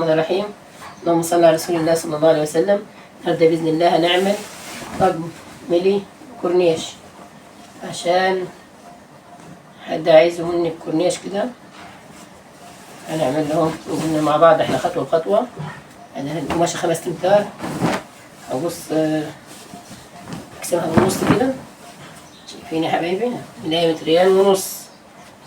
الرحمن الرحيم. اللهم صل على رسول الله صلى الله عليه وسلم. النهارده بإذن الله هنعمل طقم ملي كورنيش، عشان حد عايزه مني الكورنيش كده هنعمل لهم قلنا مع بعض احنا خطوة بخطوة. انا القماشة 5 امتار، هبص اقسمها بالنص كده. شايفين يا حبايبي؟ ملاية 2.5 متر،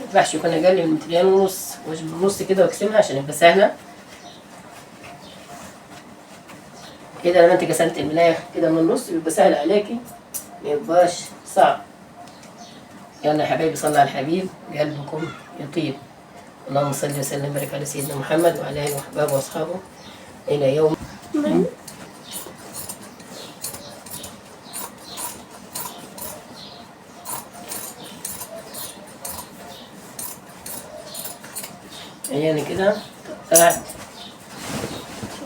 مينفعش يكون اقل من 2.5 متر، واجيب بالنص كده واقسمها عشان يبقى سهلة كده. لما انت قسمت الملاية كده من النص يبقى سهل عليكي، ميبقاش صعب. يلا يا حبايبي صلوا على الحبيب قلبكم يطيب. اللهم صل وسلم وبارك على سيدنا محمد وعلى اله واحبابه واصحابه الى يوم. يعني كده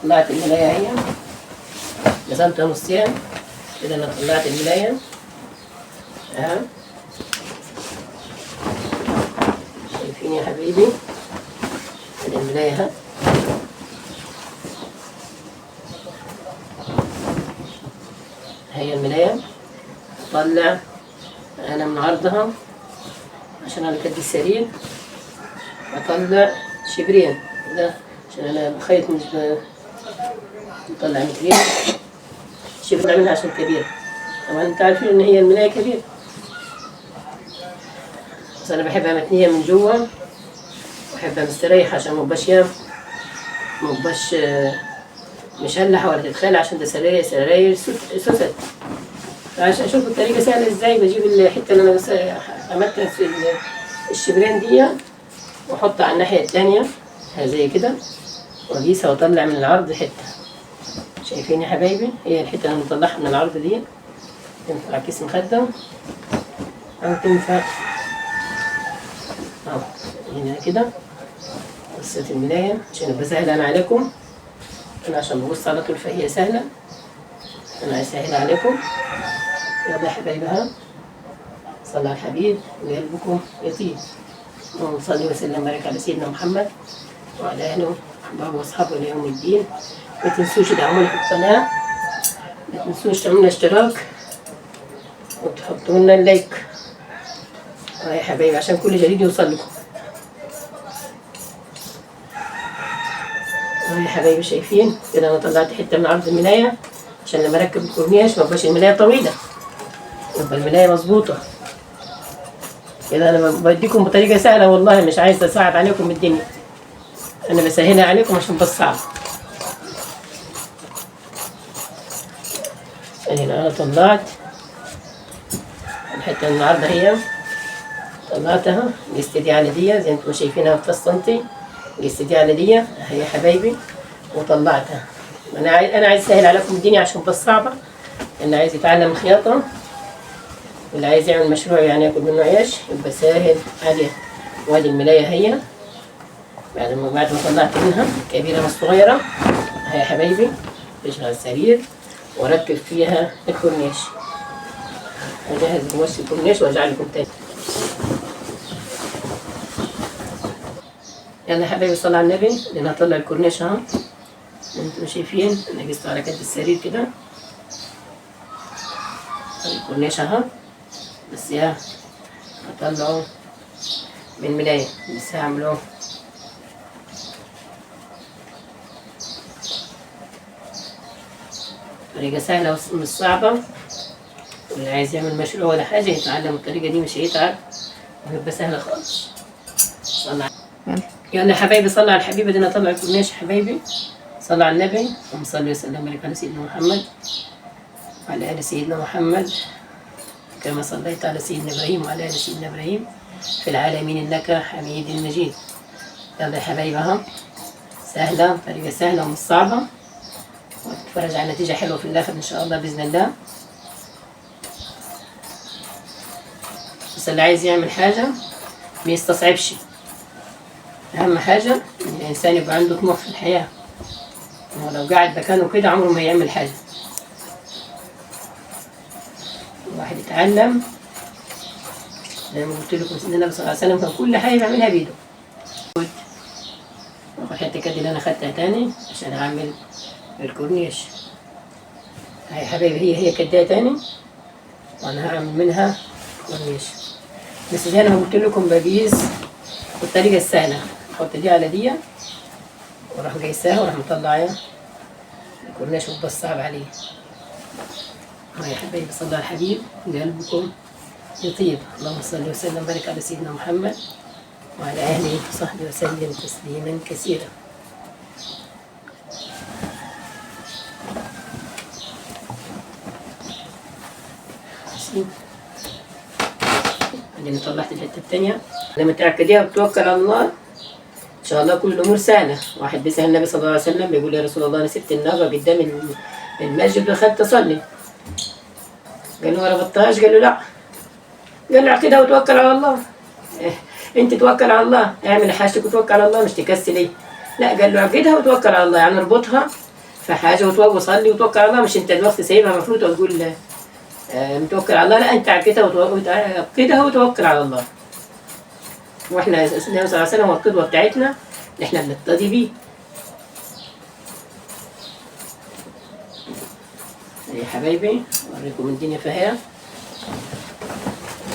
طلعت الملاية هي، قسمتها نصين كده. انا طلعت الملاية اهي، شايفين يا حبيبي؟ ادي الملاية اهي، هي الملاية. اطلع انا من عرضها عشان انا كدي السرير، اطلع شبرين كده عشان انا بخيط مش بطلع مترين. شبر منها عشان كبيرة، طبعا انت عارفين ان هي الملاية كبيرة، بس انا بحبها متنية من جوا وبحبها مستريحة عشان مبقاش مشلحة ولا تتخلع، عشان ده سراير سوست. فعشان اشوف الطريقة سهلة ازاي بجيب الحتة اللي انا عملتها في الشبرين دي واحطها على الناحية التانية زي كده، واقيسها واطلع من العرض حتة. شايفين يا حبايبي؟ هي الحتة اللي مطلعها من العرض دي تنفع كيس مخدة او تنفع هنا كده. قصة الملاية عشان يبقى سهل انا عليكم، انا عشان ببص على طول فهي سهلة، انا هسهل عليكم. يلا يا حبايبي ها، صلى على الحبيب وقلبكم يطيب. اللهم صل وسلم وبارك على سيدنا محمد وعلى اله وصحبه واصحابه الى يوم الدين. ما تنسوش تدعمونا في القناة، ما تنسوش تعملوا اشتراك وتحطوا لنا اللايك يا حبايبي عشان كل جديد يوصل لكم. يا حبايبي شايفين كده؟ انا طلعت حته من عرض الملايه عشان لما اركب الكورنيش ما تبقاش الملايه طويله، يبقى الملايه مظبوطه كده. انا بديكم بطريقه سهله والله، مش عايز اصعب عليكم الدنيا، انا بسهلها عليكم عشان بس صعب. انا طلعت الحته من العرض هي، طلعتها قست دي على دي زي انتم شايفينها في سنتي، قست دي على دي اهي يا حبايبي وطلعتها. انا عايز اسهل عليكم الدنيا عشان بس صعبه. اللي عايز يتعلم خياطه واللي عايز يعمل مشروع يعني ياكل منه عيش يبقى سهل عليه. وادي الملايه هي بعد ما طلعت منها كبيره مش صغيره اهي يا حبايبي، بشغل السرير واركب فيها الكورنيش. اجهز قماش الكورنيش وارجع لكم تاني. يلا يا حبايبي صلوا على النبي. انا هطلع الكورنيش اهو، انتم شايفين انا قست على كد السرير كده. الكورنيش اهو، بس يا هطلعه من ملاية، بس هعمله طريقة سهلة ومش صعبة. واللي عايز يعمل مشروع ولا حاجة يتعلم الطريقة دي، مش هيتعب ويبقى سهلة خالص. يلا يا حبايبي صلوا على الحبيب. بدنا نطلع الكورنيش يا حبايبي، صلوا على النبي. اللهم صل وسلم وبارك على سيدنا محمد وعلى ال سيدنا محمد كما صليت على سيدنا ابراهيم وعلى ال سيدنا ابراهيم في العالمين انك حميد مجيد. يلا يا حبايبي اهو، سهله، طريقه سهله ومش صعبه، وتتفرج على نتيجه حلوه في الاخر ان شاء الله باذن الله. بس اللي عايز يعمل حاجه ما يستصعبش. اهم حاجه ان الانسان يبقى عنده طموح في الحياه، ولو قاعد مكانه كده عمره ما يعمل حاجه. الواحد يتعلم زي ما قلت لكم، سيدنا النبي صلى الله عليه وسلم كان كل حاجه بيعملها بيده. الحته كده اللي انا خدتها تاني عشان اعمل الكورنيش. هاي يا حبايبي هي كدايه تاني وانا هعمل منها كورنيش. بس زي انا قلت لكم بقيس بالطريقه السهله، احط دي على دي وراح قايساها وراح مطلعها الكورنيش وبص صعب عليه. هاي يا حبايبي صلوا على الحبيب قلبكم يطيب. اللهم صل وسلم وبارك على سيدنا محمد وعلى اهله وصحبه وسلم تسليما كثيرا. بعدين طلعت الحته الثانيه. لما تعقديها وتوكل على الله ان شاء الله كل الامور سهله. واحد بيسال النبي صلى الله عليه وسلم بيقول يا رسول الله انا سبت الناقه قدام المسجد ودخلت اصلي. قال له ما ربطتهاش؟ قال له لا. قال له عقدها وتوكل على الله. انت توكل على الله، اعمل حاجتك وتوكل على الله مش تكسلي. لا قال له عقدها وتوكل على الله، يعني اربطها في حاجه وصلي وتوكل على الله، مش انت الوقت سايبها المفروض تقول متوكل على الله. لا انت عقدها وتوكل على الله. واحنا النبي صلى الله عليه وسلم هو القدوه بتاعتنا اللي احنا بنقتدي بيه. يا حبايبي اوريكم الدنيا فيها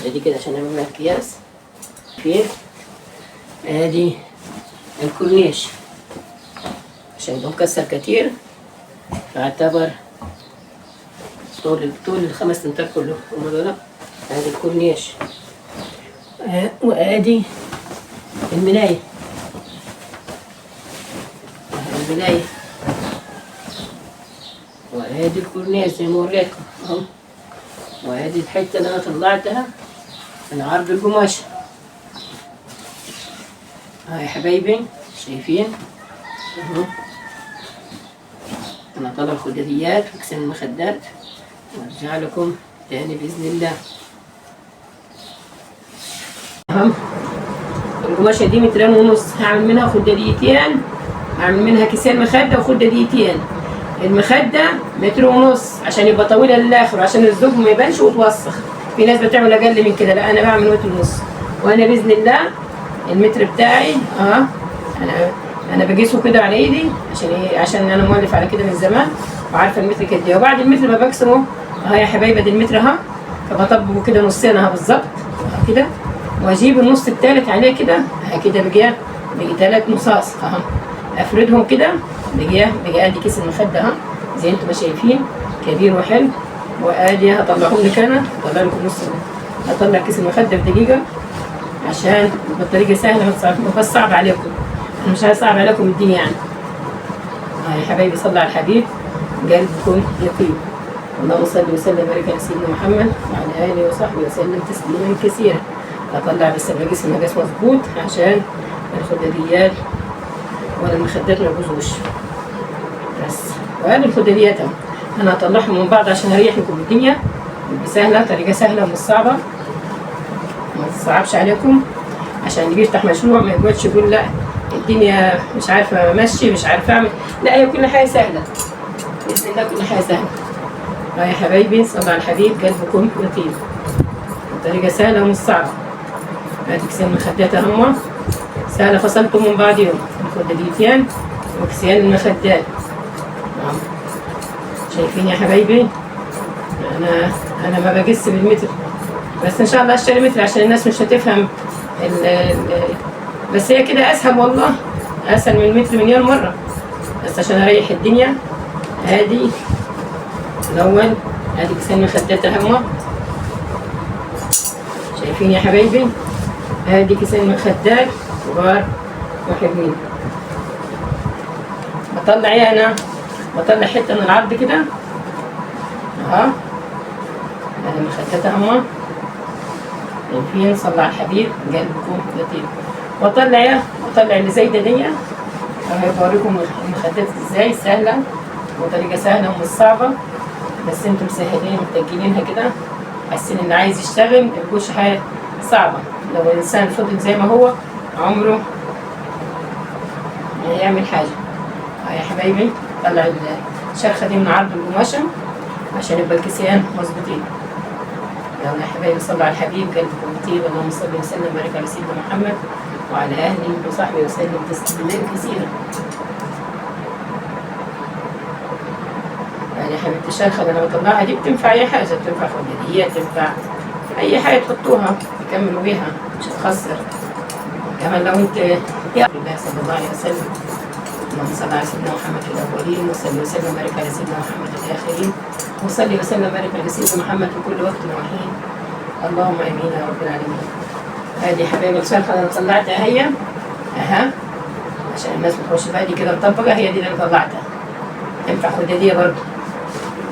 ادي كده عشان نعمل لها اكياس. فين ادي الكورنيش عشان يبقى مكسر كتير، فاعتبر طول الخمس امتار كله هم دول. ادي الكورنيش وادي الملاية وادي الكورنيش زي ما وريتكم اهو. وادي الحته اللي انا طلعتها من عرض القماشه. ها يا حبايبي شايفين اهو. انا طلع الخداديات واكسر المخدات وارجع لكم تاني باذن الله. القماشه دي 2.5 متر، هعمل منها خداديتين، هعمل منها كيسين مخده وخداديتين. المخده 1.5 متر عشان يبقى طويله للاخر عشان الزوج ما يبانش وتوسخ. في ناس بتعمل اقل من كده، لا انا بعمل 1.5 متر. وانا باذن الله المتر بتاعي انا بقيسه كده على ايدي عشان ايه؟ عشان انا مؤلف على كده من زمان وعارفه المتر كده. وبعد المتر ما بقسمه اهو يا حبايبي ادي المتر اهو، فبطبقه كده نصين اهو بالظبط كده، واجيب النص الثالث عليه كده كده بقى 3 نصاص اهو، افردهم كده بقى ادي كيس المخده اهو زي انتم ما شايفين كبير وحلو. وادي هطلعهم لك انا، هطلع لكم نص، هطلع كيس المخده في دقيقه عشان بطريقه سهله ما صعب عليكم. انا مش عايز صعب عليكم الدنيا يعني. يا حبايبي صلوا على الحبيب قلبكم يطيب. اللهم صل وسلم وبارك على سيدنا محمد وعلى اله وصحبه وسلم تسليما كثيرا. هطلع بس بقيس المقاس مظبوط عشان الخداديات ولا المخدات ما يبوظوش. بس وهذه الخداديات انا هطلعهم من بعض عشان اريح لكم الدنيا سهله، طريقه سهله ومش صعبه ما تصعبش عليكم، عشان اللي بيفتح مشروع ما يقعدش يقول لا الدنيا مش عارفه امشي مش عارفه اعمل. لا هي كل حاجه سهله باذن الله، كل حاجه سهله. يا حبايبي صلوا على الحبيب قلبكم يطيب. الطريقه سهله ومش صعبه. هاتي كيسين المخدات هم سهله فصلتم من بعضهم، الخداديتين وكيسين المخدات. شايفين يا حبايبي انا ما بقيس بالمتر، بس ان شاء الله اشتري متر عشان الناس مش هتفهم بس هي كده اسهل والله، اسهل من المتر مليون مره، بس عشان اريح الدنيا. ادي الاول ادي كيسين مخدات هم شايفين يا حبايبي، ادي كيسين مخدات كبار وحلوين. بطلع ايه انا؟ بطلع حته من العرض كده اهو، ادي المخدات هم شايفين. صلى على الحبيب قلبكم يطيب. واطلع ايه؟ واطلع اللي زي دي اهو، بوريكم المخدات ازاي سهله وطريقه سهله ومش صعبه، بس انتم مسهلين متجلينها كده، حاسين اللي عايز يشتغل ما يكونش حاجه صعبه. لو الانسان فضل زي ما هو عمره ما يعمل حاجه. يا حبايبي طلع الشرخه دي من عرض القماشه عشان يبقى الكيسين مظبوطين. يلا يا حبايبي صلوا على الحبيب قلبكم يطيب. اللهم صل وسلم وبارك على سيدنا محمد وعلى أهله وصحبه وسلم تسليما كثيرا. يعني حبيبتي الشرخة اللي أنا بطلعها دي بتنفع أي حاجة، بتنفع خدادية، تنفع أي حاجة تحطوها تكملوا بيها مش هتخسر. كمان لو أنت يا الله صلى الله عليه وسلم، اللهم صل على سيدنا محمد في الأولين وصلي وسلم وبارك على سيدنا محمد في الآخرين وصلي وسلم وبارك على سيدنا محمد في كل وقت وحين. اللهم آمين يا رب العالمين. هذه حبايب الشرخة اللي أنا طلعتها هي أها، عشان الناس ما تخش بقى دي كده مطبقة، هي دي اللي أنا طلعتها. تنفع خدادية برضه،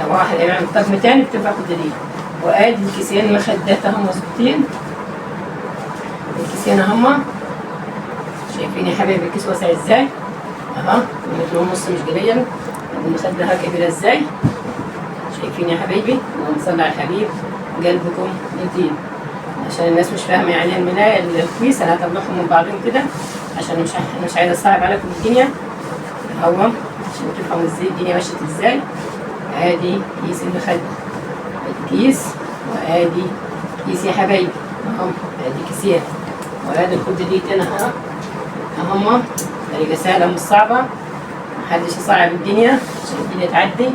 لو واحد هيعمل طقم تاني بتنفع خدادية. وآدي الكيسين مخدات اهم مظبوطين، الكيسين اهما شايفين يا حبايبي الكيس واسع ازاي؟ اها، متر ونص مش قليل، المخدة كبيرة ازاي؟ شايفين يا حبايبي؟ اللهم صل على الحبيب، قلبكم يطيب. عشان الناس مش فاهمة يعني الملاية الكيس انا هطلعهم من بعضهم كده عشان مش عايزة اصعب عليكم الدنيا اهو، عشان تفهموا ازاي الدنيا مشيت ازاي. ادي كيس المخدة، ادي كيس وادي كيس يا حبايبي اهم، ادي كيسين وادي الخداديتين اهو اهما. طريقة سهلة مش صعبة، محدش يصعب الدنيا عشان الدنيا تعدي.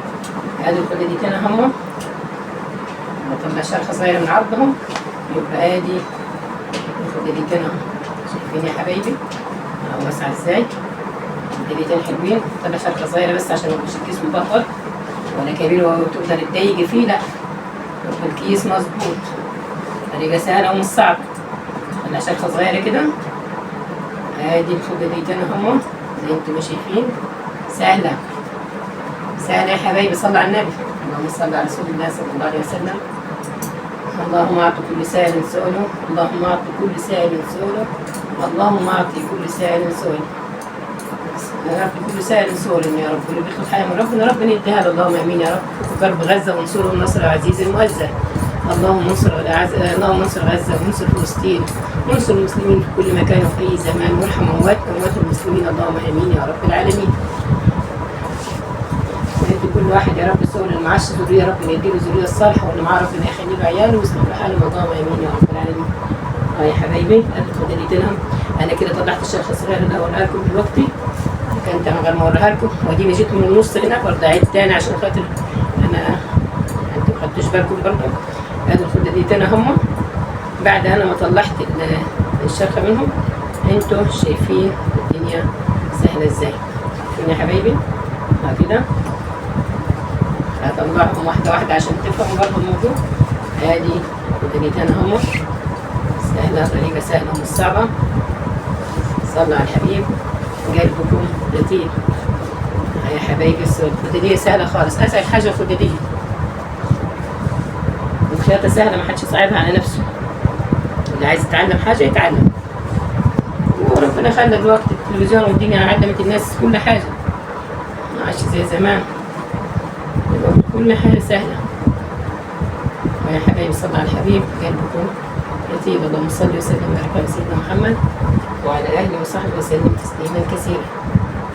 ادي الخداديتين اهما، بطلع شرخة صغيرة من عرضهم، يبقى ادي الخداديتين اهو. شايفين يا حبايبي اهو واسعة ازاي؟ خداديتين حلوين، بطلع شرخة صغيرة بس عشان ميبقاش الكيس مبهر ولا كبير وتقدر تضيقي فيه، لا يبقى الكيس مظبوط. طريقة سهلة ومش صعبة. طلع شرخة صغيرة كده، ادي الخداديتين اهما زي انتم ما شايفين. سهلة سهلة يا حبايبي، صلوا على النبي. اللهم صل على رسول الله صلى الله عليه وسلم. اللهم اعط كل سائل سؤله، اللهم اعط كل سائل سؤله، اللهم اعط كل سائل سؤله، كل سائل سؤل يا رب. اللي بياخد حاجة من ربنا ربنا يديها له، اللهم امين يا رب. كرب غزة وانصره النصر العزيز المؤزر. اللهم انصر غزة وانصر فلسطين وانصر المسلمين في كل مكان وفي اي زمان، وارحم اموات المسلمين، اللهم امين يا رب العالمين. ويدي كل واحد يا رب السؤل اللي معاش ذريه ربنا يديله الذريه الصالحه، واللي معاه ربنا يخلي له عياله ويصلح له حاله، اللهم امين يا رب العالمين. يا حبايبي ادي خداديتينهم. انا كده طلعت الشرخه الصغيره اللي هوريها لكم دلوقتي، كانت انا غير ما اوريها لكم، وديني جيت من النص هنا برضه عيد تاني عشان خاطر انا انتوا ما خدتوش بالكم برضه. ادي الخداديتين هم بعد انا ما طلعت الشرخه منهم. انتوا شايفين الدنيا سهله ازاي؟ شايفين يا حبايبي؟ كده هطلعهم واحده واحده عشان تفهموا برضه الموضوع. ادي الخداديتين هم سهله، طريقه سهله ومش صعبه. صلوا على الحبيب، قلبكم يطيب. يا حبايبي الخدادية سهلة خالص، أسهل حاجة الخدادية. الخياطة سهلة، ما حدش يصعبها على نفسه. اللي عايز يتعلم حاجة يتعلم. وربنا خلى دلوقتي التلفزيون والدنيا علمت الناس كل حاجة، ما عادش زي زمان، كل حاجة سهلة. ويا حبايبي صلوا على الحبيب، قلبكم يطيب. اللهم صل وسلم وبارك على سيدنا محمد وعلى اهله وصحبه وسلم تسليما كثيرا.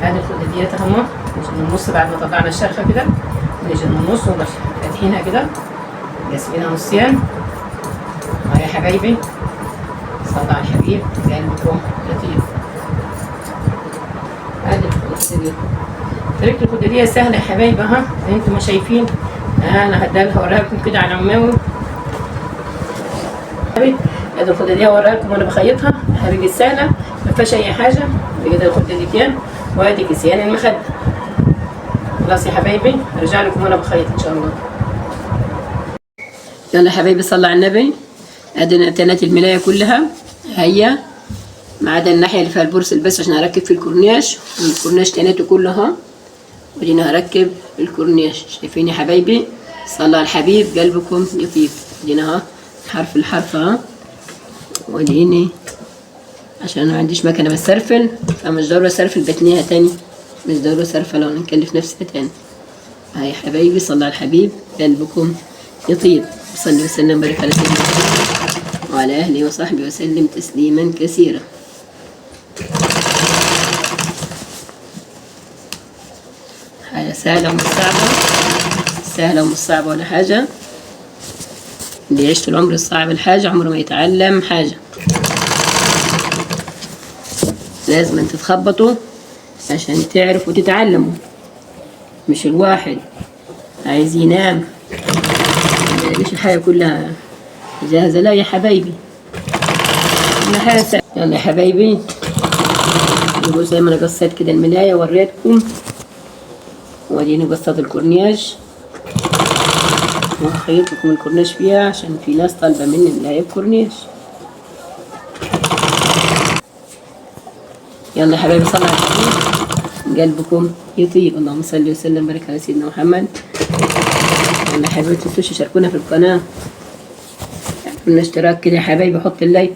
هذه الخداديات اهما، نيجي من النص بعد ما طلعنا الشرخه كده، نيجي من النص ونروح فاتحينها كده قاسمينها نصين. يا حبايبي صلوا على الحبيب، قلبكم يطيب. هذه الخدادية، طريقة الخدادية سهلة يا حبايبي اها زي انتم ما شايفين. انا هوريها لكم كده على عماوي. هذه الخدادية هوريها لكم وانا بخيطها، هذه سهلة ما فيهاش اي حاجة. كده الخداديتين وادي كيسين المخدة. خلاص يا حبايبي ارجع لكم وانا بخيط ان شاء الله. يلا يا حبايبي صلوا على النبي. ادي تنات الملاية كلها هي، ما عدا الناحية اللي فيها البرسل بس عشان اركب في الكورنيش، والكورنيش تناته كلها ودينا هركب الكورنيش. شايفين يا حبايبي؟ صلوا على الحبيب، قلبكم يطيب. ادينا حرف الحرف وديني عشان ما عنديش مكنه بسرفل، فمش ضروري اسرفل بتنيها تاني، مش ضروري اسرفل لو نكلف نفسي تاني. هاي يا حبايبي صلوا على الحبيب، قلبكم يطيب. صلي وسلم وبارك على سيدنا محمد وعلى اهله وصحبه وسلم تسليما كثيرا. حاجه سهله ومش صعبه، سهله ومش صعبه ولا حاجه. اللي يعيش طول عمره الصعب الحاجه عمره ما يتعلم حاجه. لازم أن تتخبطوا عشان تعرفوا تتعلموا. مش الواحد عايز ينام ما يلاقيش الحاجة كلها جاهزة. لا يا حبايبي، كل حاجة سهلة. يلا يا حبايبي، نقول زي ما أنا قصيت كده الملاية وريتكم، واديني قصات الكورنياج وهخيط لكم الكورنيش فيها عشان في ناس طالبة مني ملاية بكورنيش. يلا يا حبايبي، صلوا على الحبيب قلبكم يطيب. اللهم صل وسلم وبارك على سيدنا محمد. يلا يا حبايبي، متنسوش تشاركونا في القناة، اعملوا اشتراك كده يا حبايبي، حط اللايك.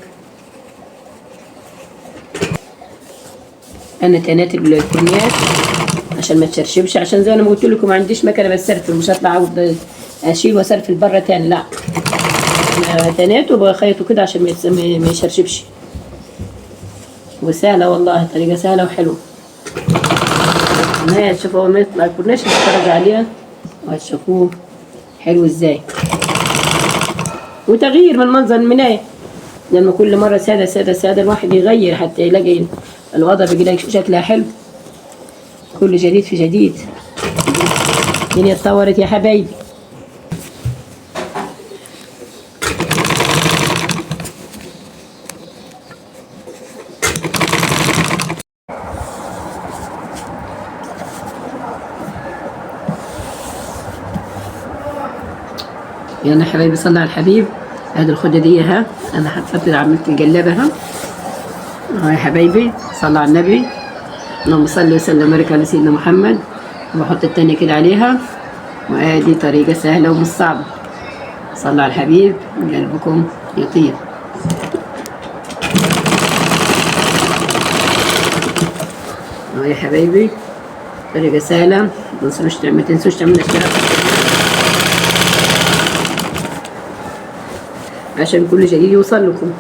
انا تنيت الكورنيش عشان ما تشرشبش، عشان زي ما قلت لكم ما عنديش مكنه بسرفل، مش هطلع اقعد اشيل واسرفل بره تاني. لا، انا تنيته وبخيطه كده عشان ما يشرشبش. وسهله والله، طريقه سهله وحلوه. النهايه تشوفوا اول ما يطلع الكورنيش نتفرج عليه وهتشوفوه حلو ازاي، وتغيير من منظر المناية. لما كل مرة سادة سادة سادة الواحد يغير حتى يلاقي الوضع بيلاقي شكلها حلو. كل جديد في جديد. الدنيا اتطورت يا حبايبي. يلا يا حبايبي، صلى على الحبيب. هذه الخدة دي ها انا حطيت عملت الجلابة ها يا حبايبي، صلى على النبي. اللهم صل وسلم وبارك على سيدنا محمد. وبحط التانية كده عليها، وادي طريقة سهلة ومش صعبة. صلى على الحبيب قلبكم يطيب. يا حبايبي، طريقة سهلة، ما تنسوش تعملوا اشتراك عشان كل جديد يوصل لكم.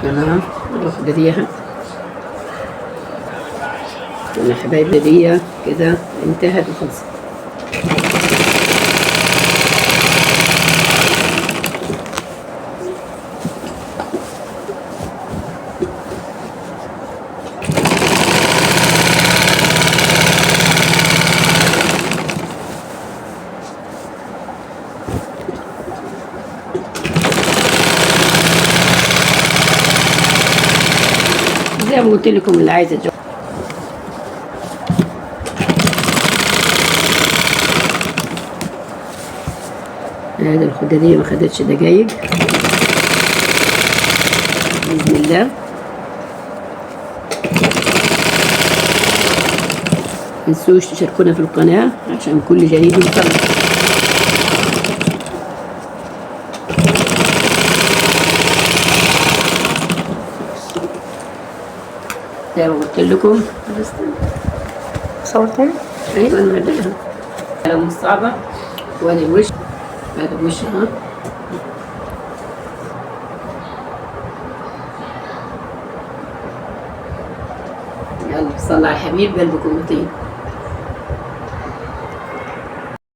تمام، الوحدة ديها يا حبايبي دي كده انتهت وخلصت. زي ما قلت لكم اللي عايزة هذه الخدة دي ما خدتش دقايق بإذن الله. متنسوش تشاركونا في القناة عشان كل جديد يوصل. زي ما قلت لكم صورتين. ايوه انا بعدلها على مش صعبة. وادي الوش، هذا الوش ها. يلا صلى على الحبيب قلبكم يطيب.